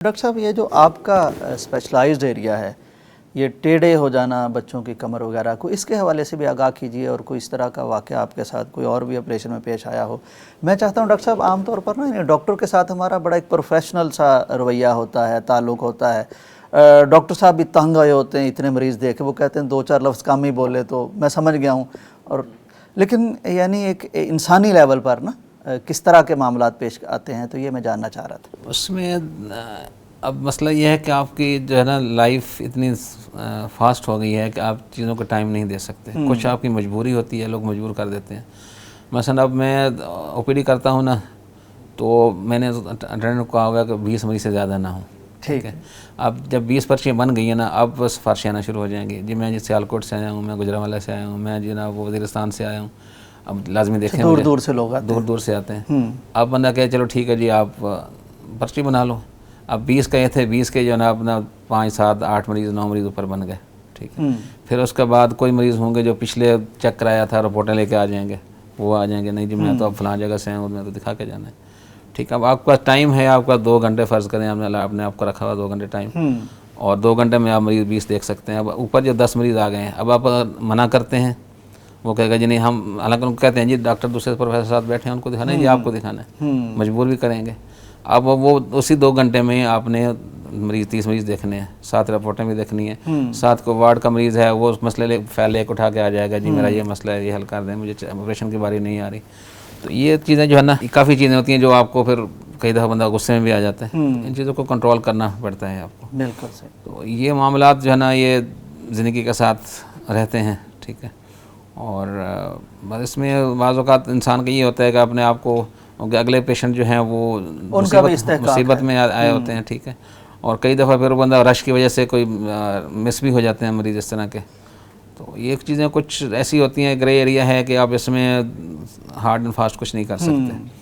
Doctor صاحب یہ جو آپ کا اسپیشلائزڈ ایریا ہے، یہ ٹیڑھے ہو جانا بچوں کی کمر وغیرہ کو، اس کے حوالے سے بھی آگاہ کیجیے اور کوئی اس طرح کا واقعہ آپ کے ساتھ کوئی اور بھی آپریشن میں پیش آیا ہو۔ میں چاہتا ہوں ڈاکٹر صاحب عام طور پر نا ڈاکٹر کے ساتھ ہمارا بڑا ایک پروفیشنل سا رویہ ہوتا ہے، تعلق ہوتا ہے۔ ڈاکٹر صاحب بھی تنگ آئے ہوتے ہیں اتنے مریض دیکھ کے، وہ کہتے ہیں دو چار لفظ کم ہی بولے تو میں سمجھ گیا ہوں، اور لیکن یعنی ایک انسانی لیول پر نا کس طرح کے معاملات پیش آتے ہیں، تو یہ میں جاننا چاہ رہا تھا۔ اس میں اب مسئلہ یہ ہے کہ آپ کی جو ہے نا لائف اتنی فاسٹ ہو گئی ہے کہ آپ چیزوں کو ٹائم نہیں دے سکتے۔ کچھ آپ کی مجبوری ہوتی ہے، لوگ مجبور کر دیتے ہیں۔ مثلا اب میں او پی ڈی کرتا ہوں نا، تو میں نے اٹینڈنٹ کو کہا ہوگا کہ 20 مریض سے زیادہ نہ ہوں، ٹھیک ہے۔ اب جب 20 پرچیاں بن گئی ہیں نا، اب بس سفارشیں آنا شروع ہو جائیں گی۔ جی میں سیالکوٹ سے آیا ہوں، میں گجرانوالہ سے آیا ہوں، میں جناب وزیرستان سے آیا ہوں۔ اب لازمی دیکھیں دور دور سے لوگ آتے ہیں، دور دور سے آتے ہیں۔ اب بندہ کہے چلو ٹھیک ہے جی آپ پرچی بنا لو۔ اب 20 کہے تھے، 20 کے جو ہے نا اپنا 5 7 8 مریض 9 مریض اوپر بن گئے، ٹھیک ہے۔ پھر اس کے بعد کوئی مریض ہوں گے جو پچھلے چیک کرایا تھا، رپورٹیں لے کے آ جائیں گے، وہ آ جائیں گے، نہیں جی میں تو اب فلاں جگہ سے ہوں، میں تو دکھا کے جانا ہے، ٹھیک ہے۔ اب آپ کا ٹائم ہے، آپ کا 2 گھنٹے فرض کریں، آپ نے اپنے آپ کو رکھا ہوا 2 گھنٹے ٹائم، اور 2 گھنٹے میں آپ مریض 20 دیکھ سکتے ہیں۔ اب اوپر جو 10 مریض آ گئے ہیں، اب آپ منع کرتے ہیں، وہ کہے گا جی نہیں ہم، حالانکہ ان کو کہتے ہیں جی ڈاکٹر دوسرے پروفیسر ساتھ بیٹھے ہیں، ان کو دکھانا ہے، جی آپ کو دکھانا ہے، مجبور بھی کریں گے۔ اب وہ اسی 2 گھنٹے میں آپ نے 30 مریض دیکھنے ہیں، 7 رپورٹیں بھی دیکھنی ہیں، 7 کو وارڈ کا مریض ہے، وہ اس مسئلے فائل لے کے اٹھا کے آ جائے گا، جی میرا یہ مسئلہ ہے، یہ حل کر دیں، مجھے آپریشن کی باری نہیں آ رہی۔ تو یہ چیزیں جو ہے نا، کافی چیزیں ہوتی ہیں جو آپ کو پھر کئی دفعہ بندہ غصے میں بھی آ جاتا ہے، ان چیزوں کو کنٹرول کرنا پڑتا ہے آپ کو۔ بالکل صحیح۔ تو یہ معاملات جو ہے نا، یہ زندگی کے ساتھ رہتے ہیں، ٹھیک ہے۔ اور بس اس میں بعض اوقات انسان کا یہ ہوتا ہے کہ اپنے آپ کو، اگلے پیشنٹ جو ہیں وہ مصیبت میں آئے ہوتے ہیں، ٹھیک ہے، اور کئی دفعہ پھر بندہ رش کی وجہ سے کوئی مس بھی ہو جاتے ہیں مریض اس طرح کے۔ تو یہ چیزیں کچھ ایسی ہوتی ہیں، گرے ایریا ہے کہ آپ اس میں ہارڈ اینڈ فاسٹ کچھ نہیں کر سکتے۔